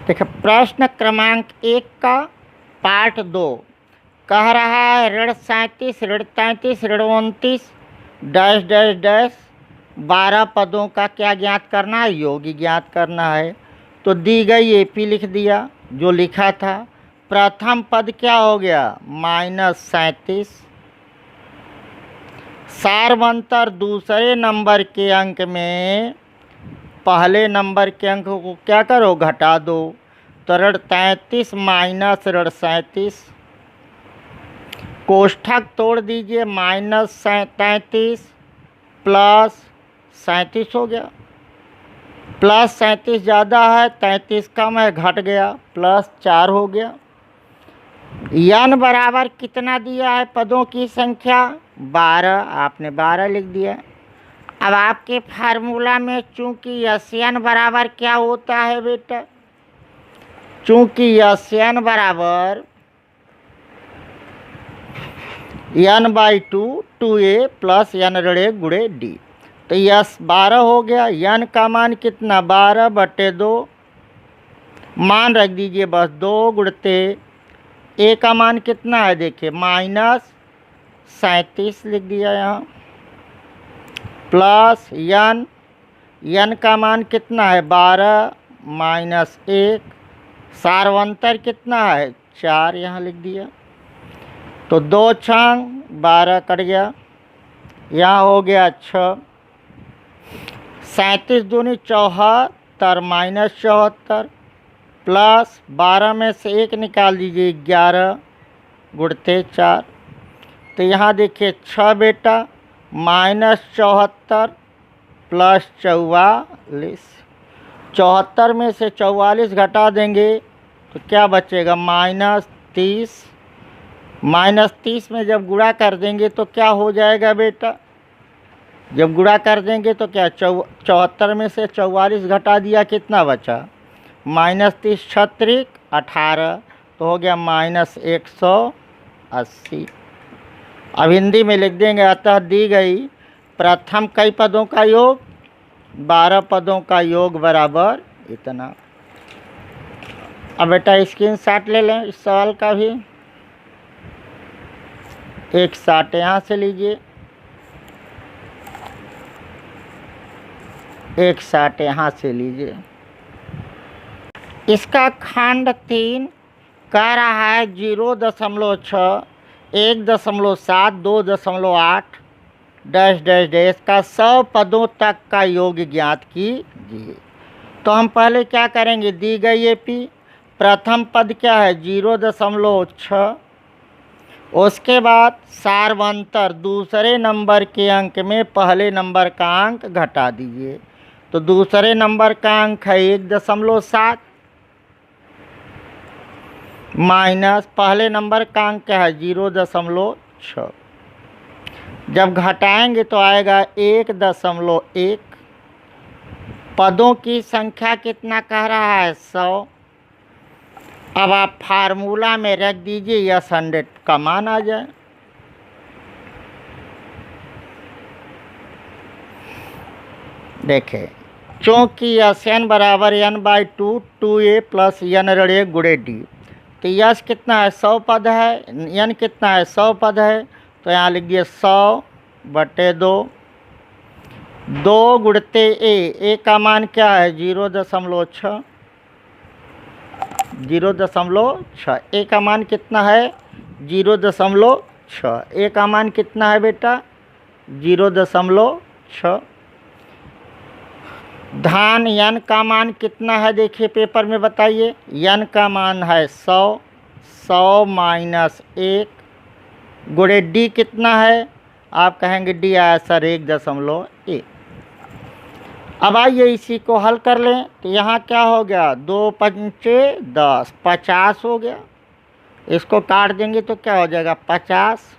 देखिए प्रश्न क्रमांक 1 का पार्ट 2 कह रहा है ऋण 37 ऋण 33 ऋण 29 डैश डैश डैश 12 पदों का क्या ज्ञात करना है, योग ज्ञात करना है। तो दी गई एपी लिख दिया जो लिखा था। प्रथम पद क्या हो गया -37। सार्वंतर दूसरे नंबर के अंक में पहले नंबर के अंक को क्या करो घटा दो। तो ऋण 33 माइनस ऋण 37 कोष्ठक तोड़ दीजिए -33 प्लस 37 हो गया। प्लस 37 ज़्यादा है 33 कम है घट गया प्लस 4 हो गया। n बराबर कितना दिया है पदों की संख्या 12, आपने 12 लिख दिया। अब आपके फार्मूला में चूंकि Sn बराबर क्या होता है बेटा, चूंकि Sn बराबर n/2 2a प्लस n ऋण 1 गुणे d। तो यस 12 हो गया। n का मान कितना 12/2 मान रख दीजिए बस 2 गुणते a का मान कितना है देखिए -37 लिख दिया यहाँ प्लस n का मान कितना है 12 माइनस 1 सार्वंतर कितना है 4 यहाँ लिख दिया। तो 2 छंग 12 कट गया, यहाँ हो गया 6। 37 दूनी 74 माइनस 74 प्लस 12 में से 1 निकाल दीजिए 11 गुणते 4। तो यहाँ देखिए 6 बेटा -74 प्लस 44। 74 में से 44 घटा देंगे तो क्या बचेगा -30। -30 में जब गुणा कर देंगे तो क्या हो जाएगा बेटा, जब गुणा कर देंगे तो क्या 74 में से 44 घटा दिया कितना बचा -30 छत्रिक 18 तो हो गया -180। अब हिंदी में लिख देंगे अतः दी गई प्रथम कई पदों का योग 12 पदों का योग बराबर इतना। अब बेटा स्क्रीनशॉट ले लें इस सवाल का भी। एक शॉट यहाँ से लीजिए, एक शॉट यहाँ से लीजिए। इसका खंड 3 कह रहा है 0.6 1.7 2.8 डैश डैश डैश का 100 पदों तक का योग ज्ञात कीजिए। तो हम पहले क्या करेंगे, दी गई एपी प्रथम पद क्या है 0.6, उसके बाद सार्वंतर दूसरे नंबर के अंक में पहले नंबर का अंक घटा दीजिए। तो दूसरे नंबर का अंक है 1.7 माइनस पहले नंबर का अंक क्या है 0.6। जब घटाएंगे तो आएगा 1.1। पदों की संख्या कितना कह रहा है 100। अब आप फार्मूला में रख दीजिए या 100 का मान आ जाए। देखें चूँकि Sn बराबर n/2 2a प्लस n ऋण 1 गुणे d। तो यश कितना है 100 पद है, n कितना है 100 पद है। तो यहाँ लिख दिए 100/2 2 गुणते a का मान क्या है 0.6 0.6 a का मान कितना है 0.6 a का मान कितना है बेटा 0.6। धान n का मान कितना है देखिए पेपर में बताइए। n का मान है 100 माइनस 1 गुणे d कितना है, आप कहेंगे d आया सर 1.1। अब आइए इसी को हल कर लें। तो यहाँ क्या हो गया 2 पंचे 10 50 हो गया। इसको काट देंगे तो क्या हो जाएगा 50।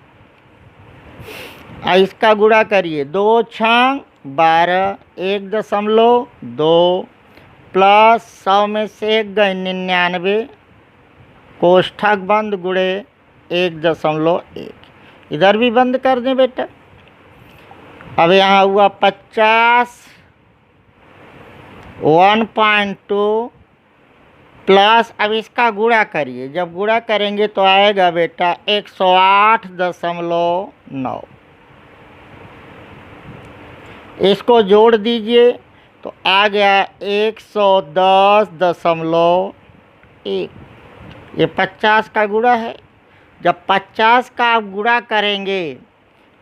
इसका गुणा करिए 2 छंग 12 1.2 प्लस 100 में से 1 गए 99 कोष्ठक बंद गुणे 1.1। इधर भी बंद कर दें बेटा। अब यहाँ हुआ 50 1.2 प्लस अब इसका गुणा करिए, जब गुणा करेंगे तो आएगा बेटा 108.9। इसको जोड़ दीजिए तो आ गया 110.1। ये 50 का गुणा है। जब 50 का आप गुणा करेंगे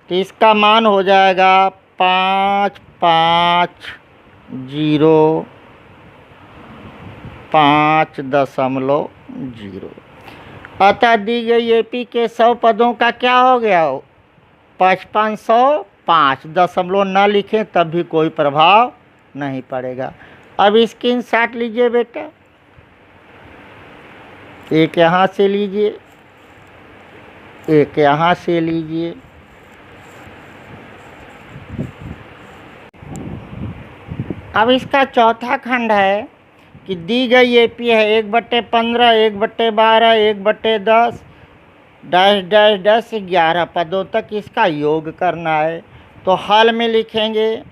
तो इसका मान हो जाएगा 5505.0। अतः दी गई एपी के 100 पदों का क्या हो गया? 5505। दशमलव न लिखें तब भी कोई प्रभाव नहीं पड़ेगा। अब स्क्रीनशॉट लीजिए बेटा, एक यहाँ से लीजिए, एक यहाँ से लीजिए। अब इसका चौथा खंड है कि दी गई एपी है 1/15, 1/12, 1/10 डैश डैश डैश 11 पदों तक इसका योग करना है। तो हल में लिखेंगे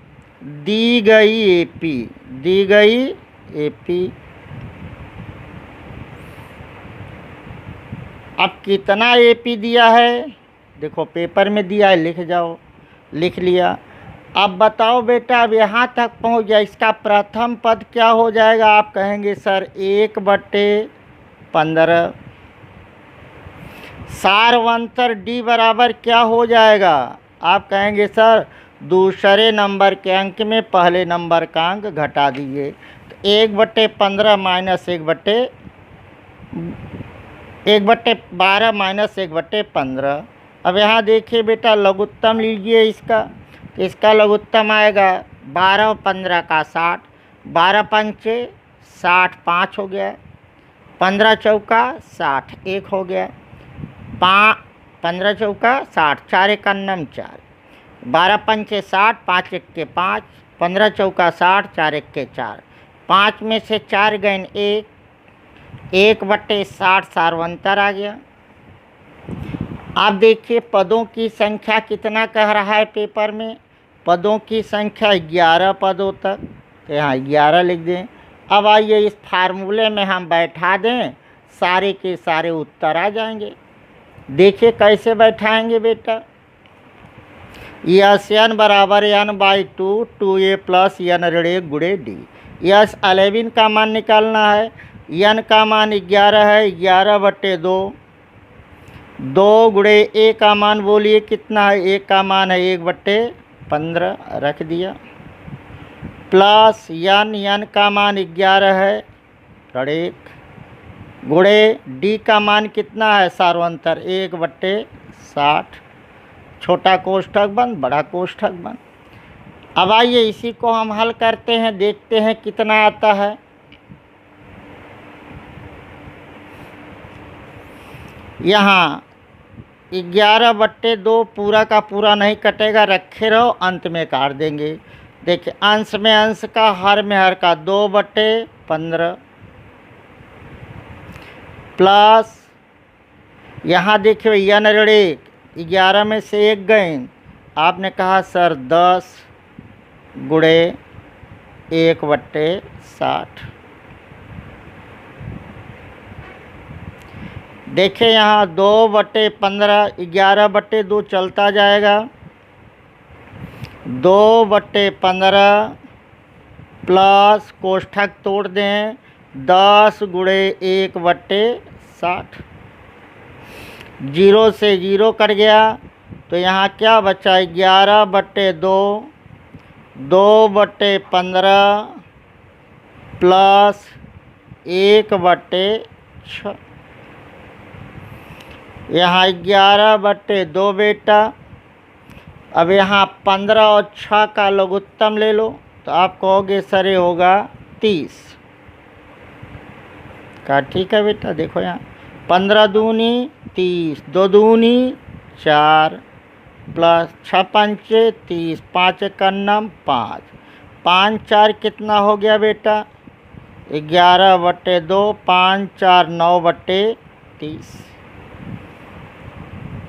दी गई एपी, दी गई एपी। अब कितना एपी दिया है देखो पेपर में दिया है, लिख जाओ, लिख लिया। अब बताओ बेटा, अब यहाँ तक पहुँच गया, इसका प्रथम पद क्या हो जाएगा? आप कहेंगे सर 1/15। सारवंतर डी बराबर क्या हो जाएगा? आप कहेंगे सर दूसरे नंबर के अंक में पहले नंबर का अंक घटा दीजिए। तो 1/15 माइनस 1/12 माइनस 1/15। अब यहाँ देखिए बेटा, लघुत्तम लीजिए इसका, तो इसका लघुत्तम आएगा 12 और 15 का 60, 12 पंचे 60, 5 हो गया, 15 चौका 60, 1 हो गया, 15 चौका 60, 4 1 4, 12 पंचे 60, 5 1 5, 15 चौका 60, 4 1 4, 5 में से 4 गए 1, 1/60 सारवंतर आ गया। आप देखिए पदों की संख्या कितना कह रहा है पेपर में? पदों की संख्या 11 पदों तक, तो यहाँ 11 लिख दें। अब आइए इस फार्मूले में हम बैठा दें, सारे के सारे उत्तर आ जाएंगे। देखिए कैसे बैठाएंगे बेटा। यस n बराबर n/2 2a प्लस n ऋण 1 गुणे डी। यस 11 का मान निकालना है, n का मान 11 है, 11/2, 2 गुणे ए का मान बोलिए कितना है? ए का मान है 1/15, रख दिया, प्लस n का मान 11 है, ऋण 1 गुणे डी का मान कितना है? सारवंतर 1/60, छोटा कोष्ठक बंद, बड़ा कोष्ठक बंद। अब आइए इसी को हम हल करते हैं, देखते हैं कितना आता है। यहाँ 11/2 पूरा का पूरा नहीं कटेगा, रखे रहो, अंत में काट देंगे। देखिए अंश में अंश का, हर में हर का, 2/15 प्लस यहाँ देखिए n ऋण 1, 11 में से 1 गए, आपने कहा सर 10 गुणे 1/60। देखिए यहाँ 2/15, 11/2 चलता जाएगा, 2/15 प्लस कोष्ठक तोड़ दें 10 गुणे 1/60, 0 से 0 कट गया, तो यहाँ क्या बचा? 11/2, 2/15 प्लस 1/6। यहाँ 11/2 बेटा। अब यहाँ 15 और 6 का लघुत्तम ले लो, तो आप कहोगे सर ये होगा 30 का। ठीक है बेटा, देखो यहाँ 15 दूनी 30, 2 दूनी 4 प्लस 6 पंचे 30, 5 1 5, 5 4 कितना हो गया बेटा? 11/2, 5 4 9/30।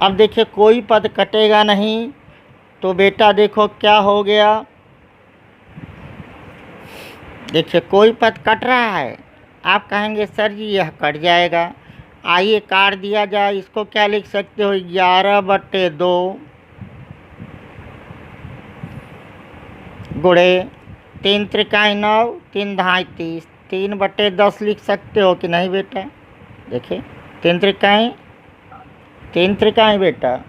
अब देखिए कोई पद कटेगा नहीं, तो बेटा देखो क्या हो गया। देखिए कोई पद कट रहा है, आप कहेंगे सर जी यह कट जाएगा। आइए काट दिया जाए। इसको क्या लिख सकते हो, 11/2 गुणे 3 त्रिकाई 9, 3 दहाई 30, 3/10 लिख सकते हो कि नहीं बेटा। देखिए 3 त्रिकाई बेटा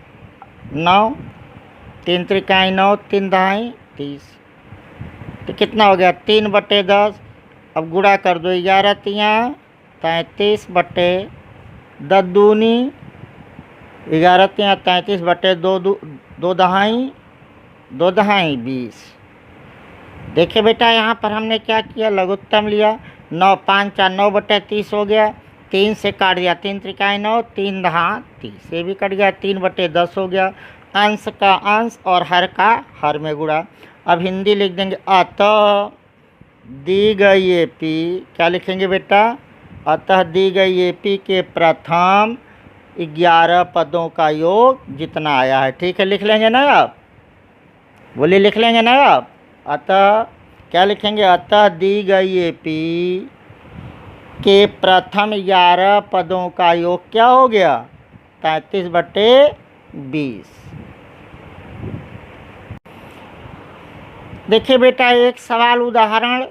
9, 3 त्रिकाई 9, 3 दहाई 30, तो कितना हो गया 3/10। अब गुणा कर दो, 11 तिया 33/10 दूनी 11 तिया 33/2, 2 दहाई 20। देखिए बेटा यहाँ पर हमने क्या किया, लघुत्तम लिया। 9 5 4 9/30 हो गया। 3 से काट दिया, 3 त्रिकाई 9, 3 दहा 30, ये भी कट गया। 3/10 हो गया। अंश का अंश और हर का हर में गुणा। अब हिंदी लिख देंगे, अतः दी गई एपी, क्या लिखेंगे बेटा, अतः दी गई एपी के प्रथम 11 पदों का योग जितना आया है। ठीक है, लिख लेंगे ना आप, बोलिए लिख लेंगे ना आप। अतः क्या लिखेंगे, अतः दी गई एपी के प्रथम 11 पदों का योग क्या हो गया, 33/20। देखिए बेटा एक सवाल उदाहरण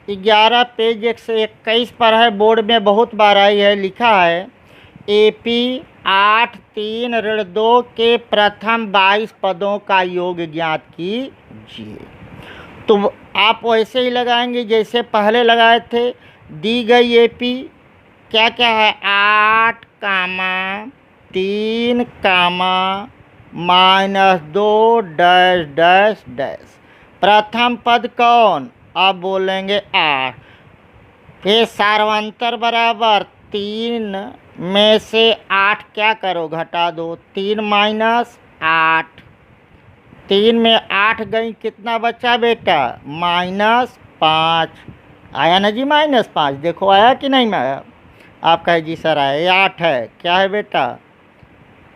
11 पेज 121 पर है, बोर्ड में बहुत बार आई है। लिखा है एपी 8 3 ऋण 2 के प्रथम 22 पदों का योग ज्ञात कीजिए। तो आप वैसे ही लगाएंगे जैसे पहले लगाए थे। दी गई एपी क्या क्या है, 8, 3, -2 ... प्रथम पद कौन, अब बोलेंगे 8। फिर सार्वंतर बराबर 3 में से 8 क्या करो, घटा दो। 3 - 8, 3 में 8 गई, कितना बचा बेटा, -5। आया ना जी, -5। देखो आया कि नहीं आया। आप कहे जी सर आया, ये 8 है। क्या है बेटा,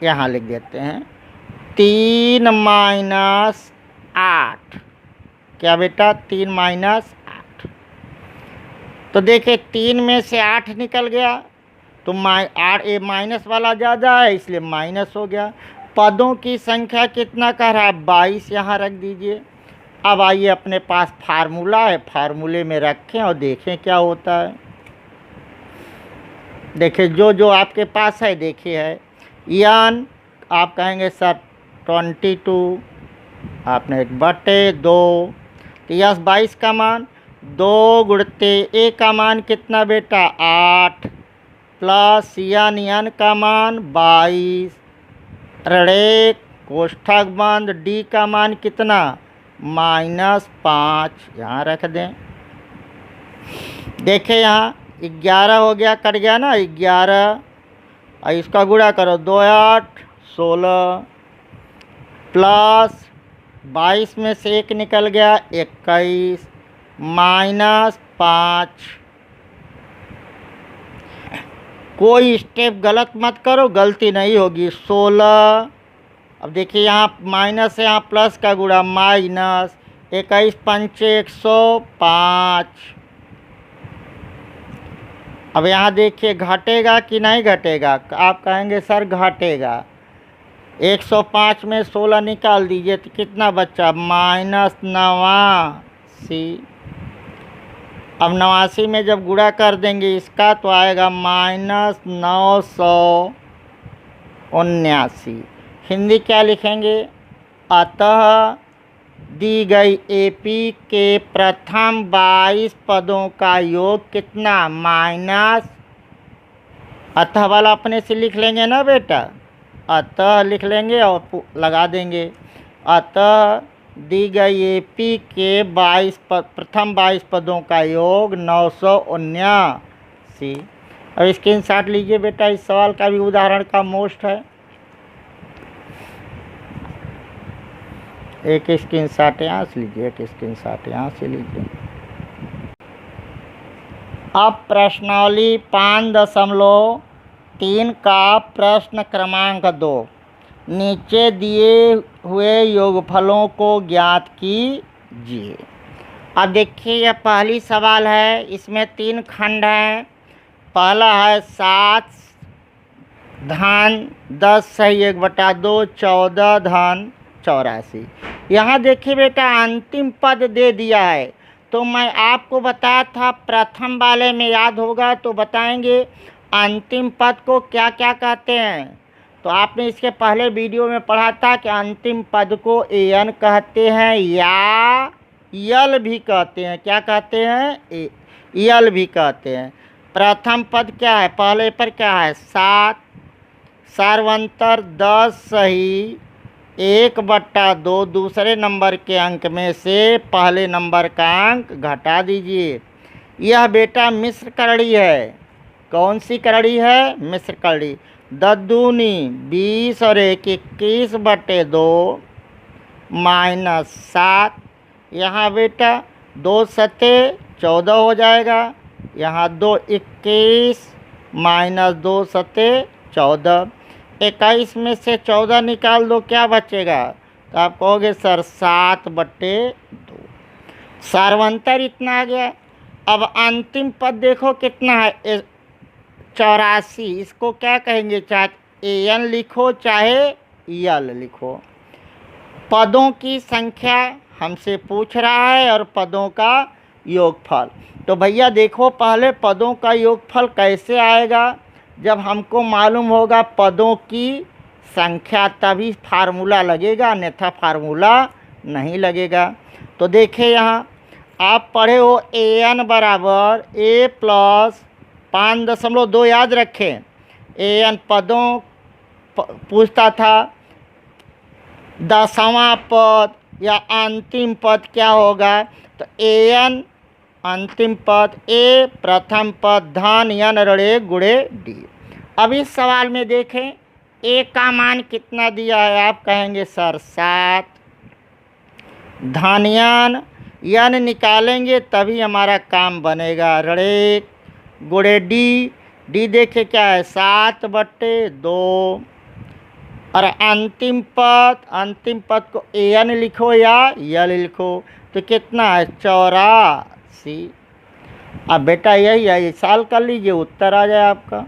यहाँ लिख देते हैं 3 - 8, क्या बेटा 3 - 8। तो देखिए 3 में से 8 निकल गया, तो 8 ये माइनस वाला ज़्यादा है इसलिए माइनस हो गया। पदों की संख्या कितना कह रहा है, 22, यहाँ रख दीजिए। अब आइए अपने पास फार्मूला है, फार्मूले में रखें और देखें क्या होता है। देखिए जो जो आपके पास है देखिए है यान, आप कहेंगे सर 22, आपने 1/2, तो यस 22 का मान 2 गुणते ए का मान कितना बेटा 8, प्लस यान का मान 22, ऋण कोष्ठक बंद डी का मान कितना -5, यहाँ रख दें। देखें यहाँ 11 हो गया, कट गया ना 11, और इसका गुणा करो 2 8 16, प्लस 22 में से 1 निकल गया 21, -5। कोई स्टेप गलत मत करो, गलती नहीं होगी। 16, अब देखिए यहाँ माइनस है, यहाँ प्लस का गुणा -21 पंचे 105। अब यहाँ देखिए घटेगा कि नहीं घटेगा, आप कहेंगे सर घटेगा। 105 में 16 निकाल दीजिए तो कितना बचा, -89। अब 89 में जब गुणा कर देंगे इसका तो आएगा -979। हिंदी क्या लिखेंगे, अतः दी गई एपी के प्रथम 22 पदों का योग कितना, अतः वाला अपने से लिख लेंगे ना बेटा, अतः लिख लेंगे और लगा देंगे। अतः दी गई एपी के प्रथम 22 पदों का योग 979। अब स्क्रीनशॉट लीजिए बेटा, इस सवाल का भी उदाहरण का मोस्ट है। एक स्क्रीनशॉट यहाँ से लीजिए, एक स्क्रीनशॉट यहाँ से लीजिए। अब प्रश्नावली 5.3 का प्रश्न क्रमांक 2, नीचे दिए हुए योगफलों को ज्ञात कीजिए। अब देखिए यह पहली सवाल है, इसमें 3 खंड हैं। पहला है 7 धन 10 सही 1/2 14 धन 84। यहाँ देखिए बेटा अंतिम पद दे दिया है, तो मैं आपको बताया था प्रथम वाले में याद होगा तो बताएंगे अंतिम पद को क्या क्या कहते हैं। तो आपने इसके पहले वीडियो में पढ़ा था कि अंतिम पद को एन कहते हैं या यल भी कहते हैं। क्या कहते हैं? यल भी कहते हैं। प्रथम पद क्या है? पहले पर क्या है? 7 सर्वंतर 10 सही 1/2। दूसरे नंबर के अंक में से पहले नंबर का अंक घटा दीजिए। यह बेटा मिश्र करड़ी है। कौन सी करड़ी है? मिश्र करड़ी। 10 दूनी 20 और 1 21/2 -7। यहाँ बेटा 2 सते 14 हो जाएगा। यहाँ 2 21 -2 सते 14। 21 में से 14 निकाल दो, क्या बचेगा? तो आप कहोगे सर 7/2। सर्वंतर इतना आ गया। अब अंतिम पद देखो कितना है? 84। इसको क्या कहेंगे? चाहे एन लिखो चाहे यल लिखो। पदों की संख्या हमसे पूछ रहा है और पदों का योगफल। तो भैया देखो पहले पदों का योगफल कैसे आएगा? जब हमको मालूम होगा पदों की संख्या तभी फार्मूला लगेगा, अन्यथा फार्मूला नहीं लगेगा। तो देखिए यहाँ आप पढ़े हो एन बराबर ए प्लस 5.2 याद रखें। एन पदों पूछता था। 10वां पद या अंतिम पद क्या होगा? तो एन अंतिम पद, ए प्रथम पद, धन यन ऋणे गुणे डी। अब इस सवाल में देखें ए का मान कितना दिया है? आप कहेंगे सर 7। धन यन निकालेंगे तभी हमारा काम बनेगा। ऋणे गुणे डी। डी देखे क्या है? 7/2। और अंतिम पद को एन लिखो या यल लिखो तो कितना है? 84। अब बेटा यही है, ये सॉल्व कर लीजिए, उत्तर आ जाए आपका।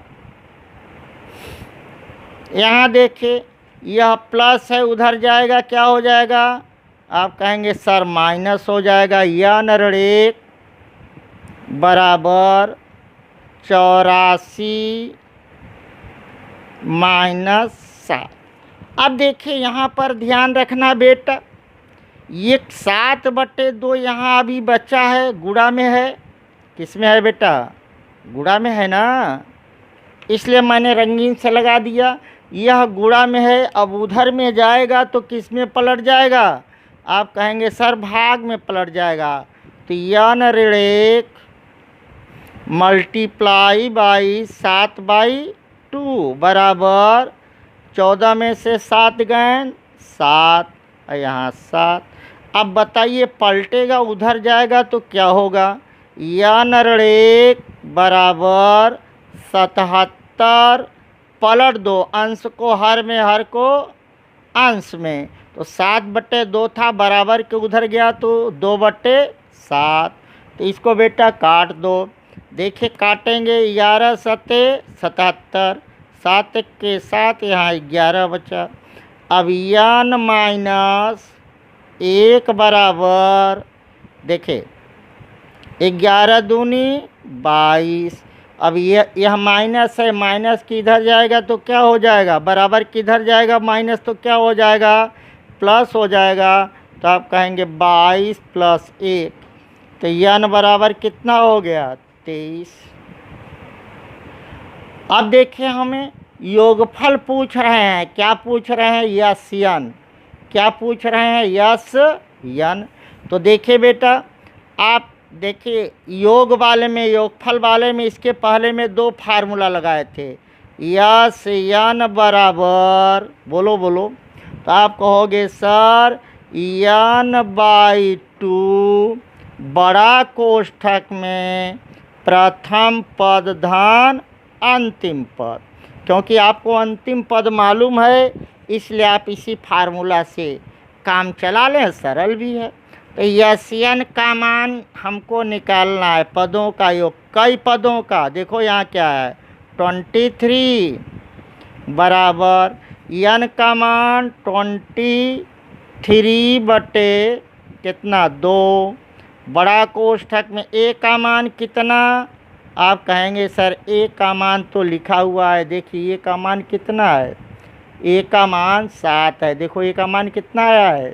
यहाँ देखिए यह प्लस है, उधर जाएगा क्या हो जाएगा? आप कहेंगे सर माइनस हो जाएगा। यन ऋणे बराबर 84 -7। अब देखिए यहाँ पर ध्यान रखना बेटा, ये 7/2 यहाँ अभी बचा है, गुणा में है। किस में है बेटा? गुणा में है ना, इसलिए मैंने रंगीन से लगा दिया। यह गुणा में है, अब उधर में जाएगा तो किस में पलट जाएगा? आप कहेंगे सर भाग में पलट जाएगा। तो यन ऋणे मल्टीप्लाई बाई 7/2 बराबर 14 में से 7 गए 7, यहाँ 7। अब बताइए पलटेगा उधर जाएगा तो क्या होगा? यन ऋणे बराबर 77। पलट दो अंश को हर में, हर को अंश में। तो 7/2 था, बराबर के उधर गया तो 2/7। तो इसको बेटा काट दो। देखिए काटेंगे 11 सते 77, 7 के 7, यहाँ 11 बचा। अब यन -1 बराबर देखिए 11 दूनी 22। अब यह माइनस है, माइनस किधर जाएगा तो क्या हो जाएगा? बराबर किधर जाएगा? माइनस तो क्या हो जाएगा? प्लस हो जाएगा। तो आप कहेंगे 22 + 1। तो यन बराबर कितना हो गया? 23। अब देखिए हमें योगफल पूछ रहे हैं। क्या पूछ रहे हैं? यस यन। क्या पूछ रहे हैं? यस यन। तो देखिए बेटा आप देखिए योग वाले में, योगफल वाले में इसके पहले में 2 फार्मूला लगाए थे। यस यन बराबर बोलो बोलो, तो आप कहोगे सर n/2 बड़ा कोष्ठक में प्रथम पद धन अंतिम पद। क्योंकि आपको अंतिम पद मालूम है इसलिए आप इसी फार्मूला से काम चला लें, सरल भी है। तो यस यन का मान हमको निकालना है, पदों का योग कई पदों का। देखो यहाँ क्या है, 23 बराबर n का मान 23 बटे कितना 2, बड़ा कोष्ठक में a का मान कितना। आप कहेंगे सर a का मान तो लिखा हुआ है, देखिए a का मान कितना है, a का मान 7 है। देखो a का मान कितना आया है,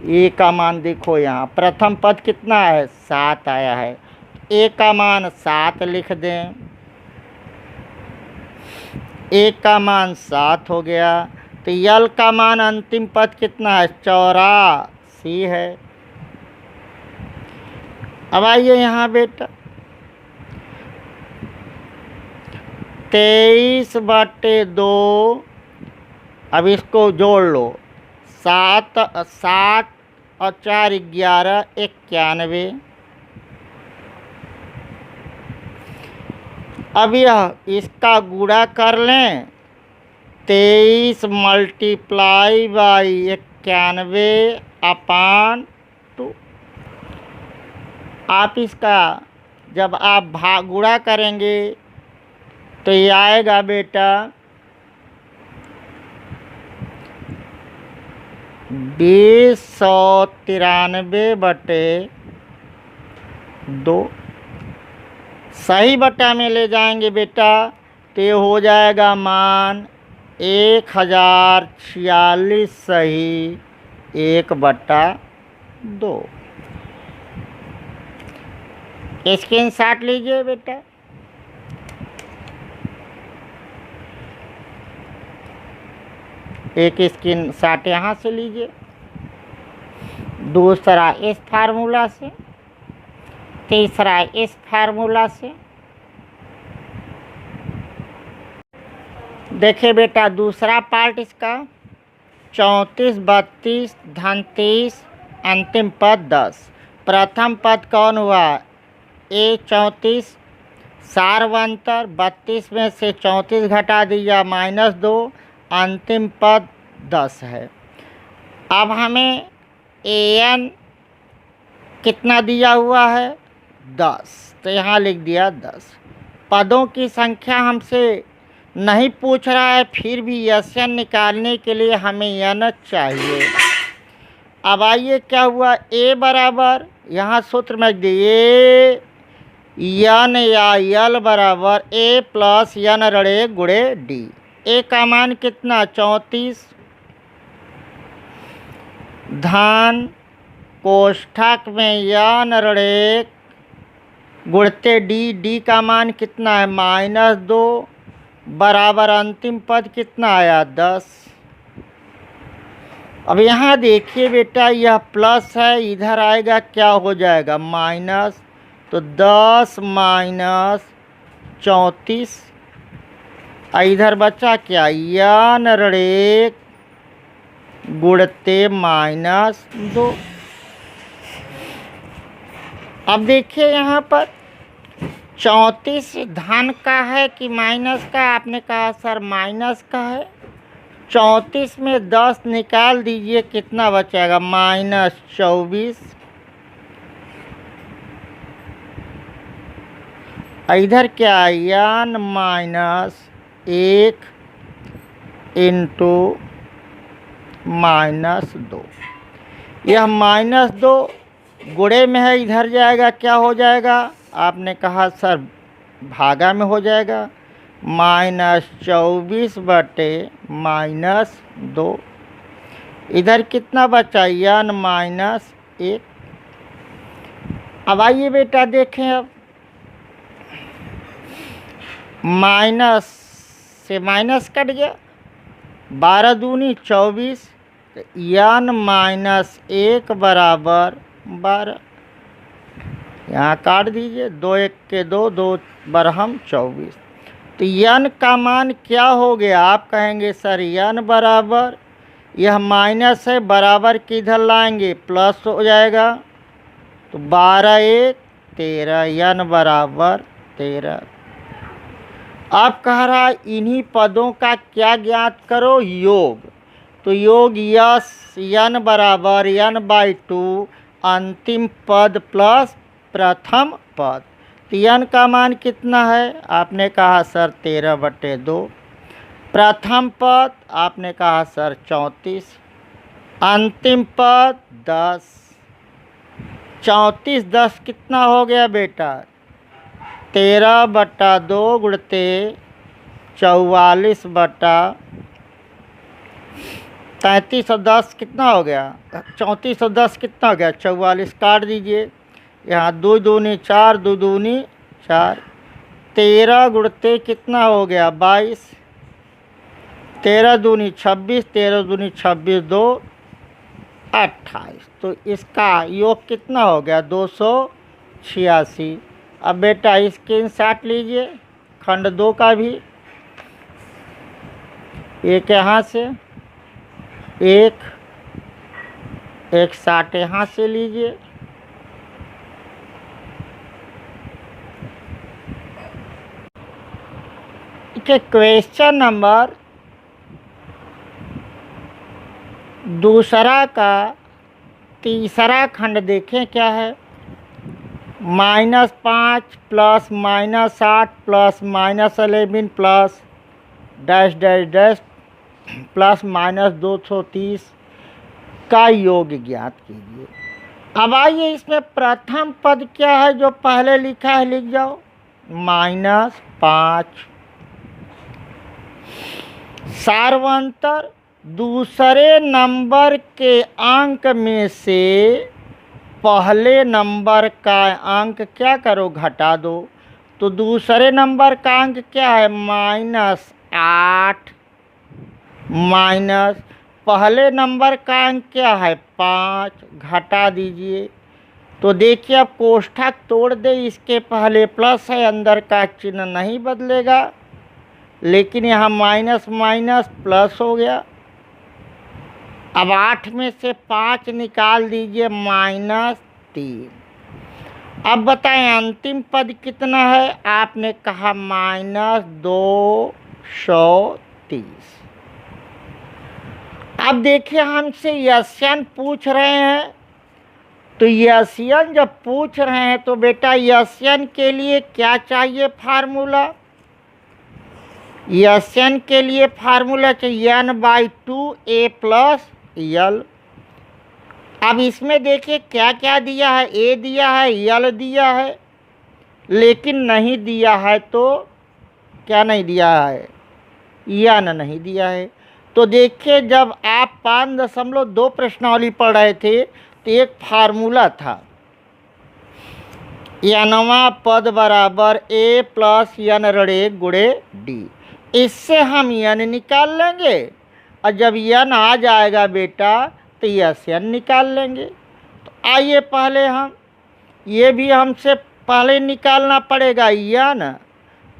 a का मान देखो यहाँ प्रथम पद कितना है 7 आया है, a का मान 7 लिख दें, a का मान 7 हो गया। तो यल का मान अंतिम पद कितना है 84 है। अब आइए यहाँ बेटा 23 बटे 2, अब इसको जोड़ लो, 7 और 4 11 91। अब यह इसका गुणा कर लें, 23 मल्टीप्लाई बाई 91/2। आप इसका जब आप गुणा करेंगे तो ये आएगा बेटा 2093 बटे 2। सही बटा में ले जाएंगे बेटा तो ये हो जाएगा मान 1046 सही 1/2। स्क्रीनशॉट लीजिए बेटा। एक स्क्रीनशॉट यहाँ से लीजिए, दूसरा इस फार्मूला से, तीसरा इस फार्मूला से। देखिए बेटा दूसरा पार्ट इसका 34 32 धन 30 अंतिम पद 10। प्रथम पद कौन हुआ, a 34 सारवंतर 32 में से 34 घटा दिया -2, अंतिम पद 10 है। अब हमें an कितना दिया हुआ है 10, तो यहाँ लिख दिया 10। पदों की संख्या हमसे नहीं पूछ रहा है, फिर भी यशन निकालने के लिए हमें n चाहिए। अब आइए क्या हुआ, a बराबर यहाँ सूत्र में दिए n या यल बराबर a प्लस n ऋणे गुणे d। a का मान कितना 34 धन कोष्ठक में n ऋणे गुणते d का मान कितना है -2 बराबर अंतिम पद कितना आया 10। अब यहाँ देखिए बेटा यह प्लस है, इधर आएगा क्या हो जाएगा माइनस, तो 10 माइनस 34, इधर बचा क्या n ऋणे गुणते -2। अब देखिए यहाँ पर 34 धन का है कि माइनस का, आपने कहा सर माइनस का है। 34 में 10 निकाल दीजिए कितना बचेगा -24। इधर क्या n -1 इंटू -2, यह -2 गुणे में है, इधर जाएगा क्या हो जाएगा, आपने कहा सर भागा में हो जाएगा -24 बटे -2। इधर कितना बचा n -1। अब आइए बेटा देखें, अब माइनस से माइनस कट गया, 12 दूनी 24, n -1 बराबर 12। यहाँ काट दीजिए, 2 1 के 2, 2 बरहम 24। तो n का मान क्या हो गया, आप कहेंगे सर n बराबर, यह माइनस है बराबर किधर लाएंगे प्लस हो जाएगा, तो 12 1 13, n बराबर 13। अब कह रहा है इन्हीं पदों का क्या ज्ञात करो योग, तो योग यस n बराबर n/2 अंतिम पद प्लस प्रथम पद। तो n का मान कितना है? आपने कहा सर 13/2। प्रथम पद आपने कहा सर 34, अंतिम पद 10। 34 10 कितना हो गया बेटा? 13/2 गुणते 44/33 और 10 कितना हो गया? 34 और 10 कितना हो गया? 44। काट दीजिए, यहाँ 2 दूनी 4, 2 दूनी 4। 13 गुणते कितना हो गया? 22। 13 दूनी 26, 13 दूनी 26, 2 28। तो इसका योग कितना हो गया? 286। अब बेटा स्क्रीनशॉट लीजिए खंड 2 का भी। एक यहाँ से, एक साठ यहाँ से लीजिए। क्वेश्चन नंबर दूसरा का तीसरा खंड देखें क्या है। -5 plus -8 plus -11 plus dash dash dash plus -230 का योग ज्ञात कीजिए। अब आइए इसमें प्रथम पद क्या है जो पहले लिखा है, लिख जाओ। -5 सार्वंतर दूसरे नंबर के अंक में से पहले नंबर का अंक क्या करो? घटा दो। तो दूसरे नंबर का अंक क्या है? -8 माइनस पहले नंबर का अंक क्या है? 5। घटा दीजिए। तो देखिए अब कोष्ठक तोड़ दे, इसके पहले प्लस है, अंदर का चिन्ह नहीं बदलेगा, लेकिन यहाँ माइनस माइनस प्लस हो गया। अब 8 में से 5 निकाल दीजिए, -3। अब बताएं अंतिम पद कितना है? आपने कहा -230। अब देखिए हमसे यस्यन पूछ रहे हैं, तो यस्यन जब पूछ रहे हैं तो बेटा यस्यन के लिए क्या चाहिए? फार्मूला। यस्यन के लिए फार्मूला चाहिए n/2 a + l। अब इसमें देखिए क्या क्या दिया है? a दिया है, l दिया है, लेकिन नहीं दिया है तो क्या नहीं दिया है? n नहीं दिया है। तो देखिए जब आप 5.2 प्रश्नावली पढ़ रहे थे तो एक फार्मूला था, nवां पद बराबर a + n ऋण गुणे d। इससे हम n निकाल लेंगे और जब n आ जाएगा बेटा तो Sn निकाल लेंगे। तो आइए पहले हम ये भी हमसे पहले निकालना पड़ेगा। n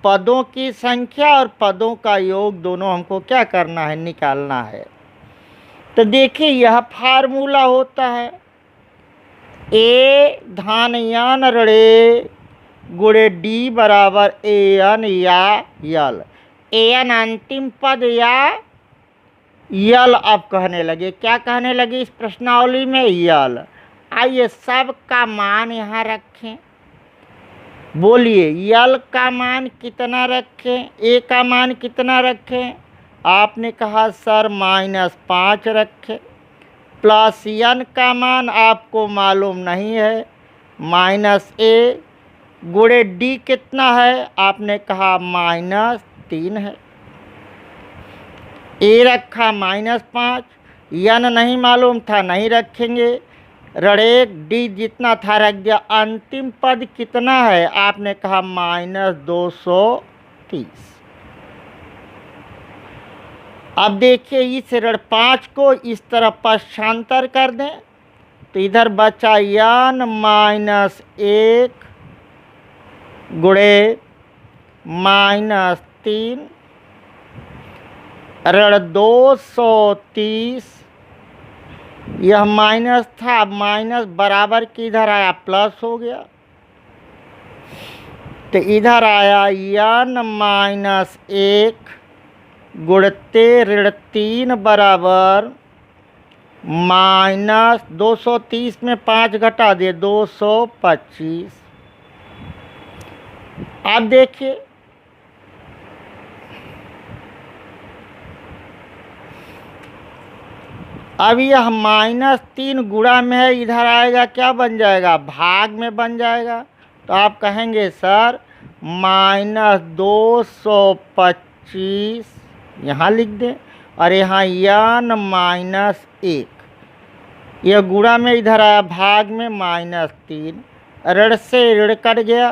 पदों की संख्या और पदों का योग दोनों हमको क्या करना है? निकालना है। तो देखिए यह फार्मूला होता है a धन n ऋण गुणे d बराबर an या यल। an अंतिम पद या यल। अब कहने लगे, क्या कहने लगे इस प्रश्नावली में? यल। आइए सब का मान यहाँ रखें। बोलिए यल का मान कितना रखें? ए का मान कितना रखें? आपने कहा सर -5 रखें। प्लस n का मान आपको मालूम नहीं है, -a गुणे d कितना है? आपने कहा -3 है। a रखा -5, n नहीं मालूम था, नहीं रखेंगे, ऋण 1 d जितना था रख दिया। अंतिम पद कितना है? आपने कहा -230। अब देखिए इस ऋण 5 को इस तरफ पक्षांतर कर दें तो इधर बचा n -1 गुणे -3 ऋण 230। यह माइनस था, माइनस बराबर की इधर आया प्लस हो गया, तो इधर आया n-1 गुणते ऋण 3 बराबर -230 में 5 घटा दिए 225। अब देखिए अब यह -3 गुणा में है, इधर आएगा क्या बन जाएगा, भाग में बन जाएगा। तो आप कहेंगे सर -225 यहाँ लिख दें और यहाँ n-1, यह गुणा में इधर आया, भाग में -3, ऋण से ऋण कट गया,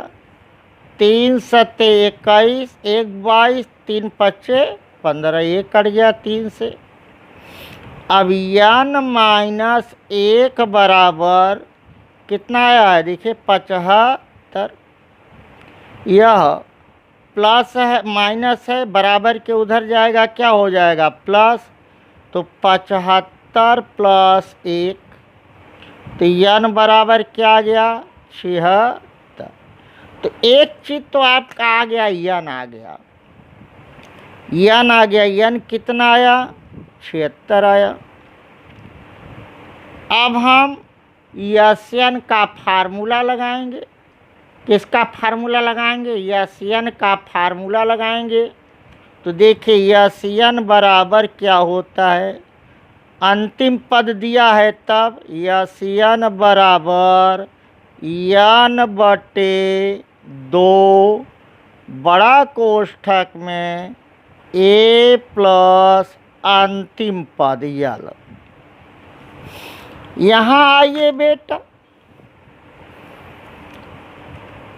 3 सत्ते 21, 1 22, 3 पच्चे 15, 1 कट गया 3 से। अब n-1 बराबर कितना आया है, देखिए 75। यह प्लस है माइनस है, बराबर के उधर जाएगा क्या हो जाएगा प्लस, तो 75 + 1, तो n बराबर क्या आ गया 76। तो एक चीज़ तो आपका आ गया, n आ गया, n आ गया, n कितना आया 76 आया। अब हम Sn का फार्मूला लगाएंगे। किसका फार्मूला लगाएंगे, Sn का फार्मूला लगाएंगे। तो देखिए Sn बराबर क्या होता है, अंतिम पद दिया है तब Sn बराबर n/2 बड़ा कोष्ठक में a प्लस अंतिम पद यल। यहाँ आइए बेटा,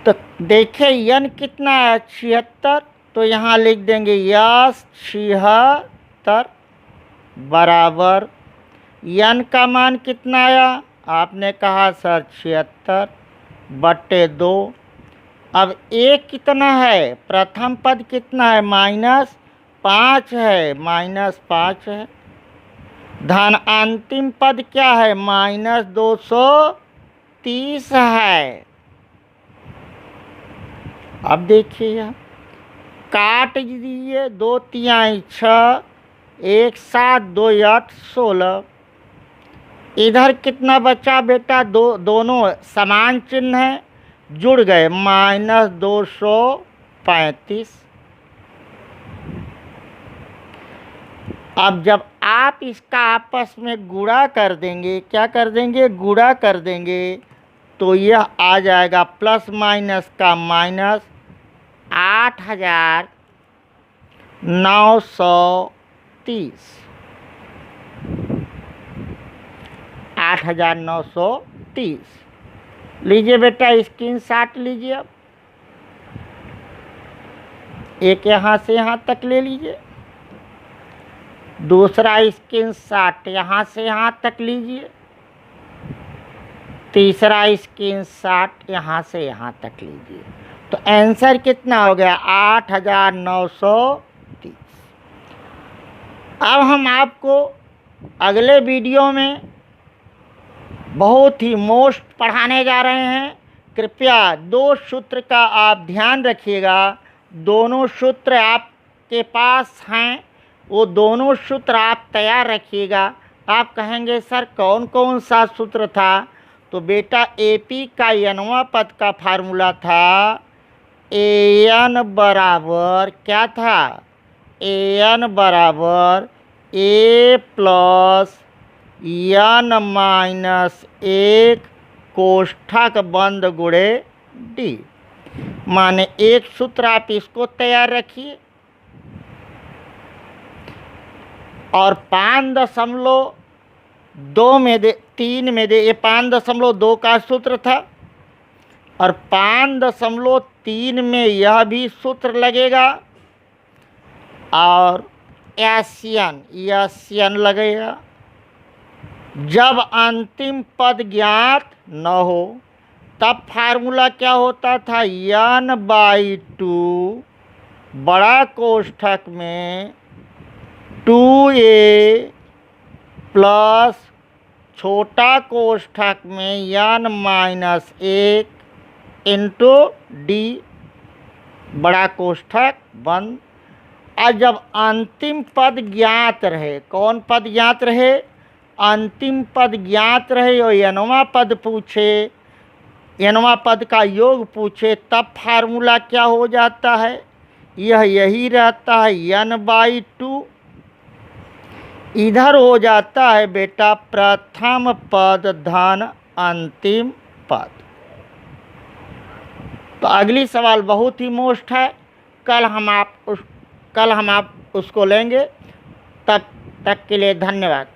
तो देखिए n कितना है 76, तो यहाँ लिख देंगे 76 बराबर n का मान कितना आया, आपने कहा सर 76/2। अब a कितना है, प्रथम पद कितना है -5 है, -5 है, धन अंतिम पद क्या है -230 है। अब देखिए यहाँ काट दीजिए, 2 तिहाई 6, 1 7, 2 8 16। इधर कितना बचा बेटा, दोनों समान चिन्ह है, जुड़ गए -235। अब जब आप इसका आपस में गुणा कर देंगे, क्या कर देंगे गुणा कर देंगे, तो यह आ जाएगा प्लस माइनस का माइनस 8,930, 8,930। लीजिए बेटा स्क्रीनशॉट लीजिए। अब एक यहाँ से यहाँ तक ले लीजिए, दूसरा स्क्रीनशॉट यहाँ से यहाँ तक लीजिए, तीसरा स्क्रीनशॉट यहाँ से यहाँ तक लीजिए। तो आंसर कितना हो गया 8,930। अब हम आपको अगले वीडियो में बहुत ही मोस्ट पढ़ाने जा रहे हैं। कृपया 2 सूत्र का आप ध्यान रखिएगा, दोनों सूत्र आपके पास हैं, वो दोनों सूत्र आप तैयार रखिएगा। आप कहेंगे सर कौन कौन सा सूत्र था, तो बेटा AP का n वां पद का फार्मूला था AN बराबर क्या था, AN बराबर A प्लस n-1 कोष्ठक बंद गुणे D। माने एक सूत्र आप इसको तैयार रखिए, और 5.2 में दे 3 में दे, ये 5.2 का सूत्र था, और 5.3 में यह भी सूत्र लगेगा, और Sn लगेगा। जब अंतिम पद ज्ञात न हो तब फार्मूला क्या होता था, n/2 बड़ा कोष्ठक में 2a प्लस छोटा कोष्ठक में n-1 इंटू D बड़ा कोष्ठक बंद। और जब अंतिम पद ज्ञात रहे, कौन पद ज्ञात रहे, अंतिम पद ज्ञात रहे और n वां पद पूछे, nवां पद का योग पूछे तब फार्मूला क्या हो जाता है? यही रहता है n/2। इधर हो जाता है बेटा प्रथम पद धन अंतिम पद। तो अगली सवाल बहुत ही मोस्ट है, कल हम आप उसको लेंगे। तब तक के लिए धन्यवाद।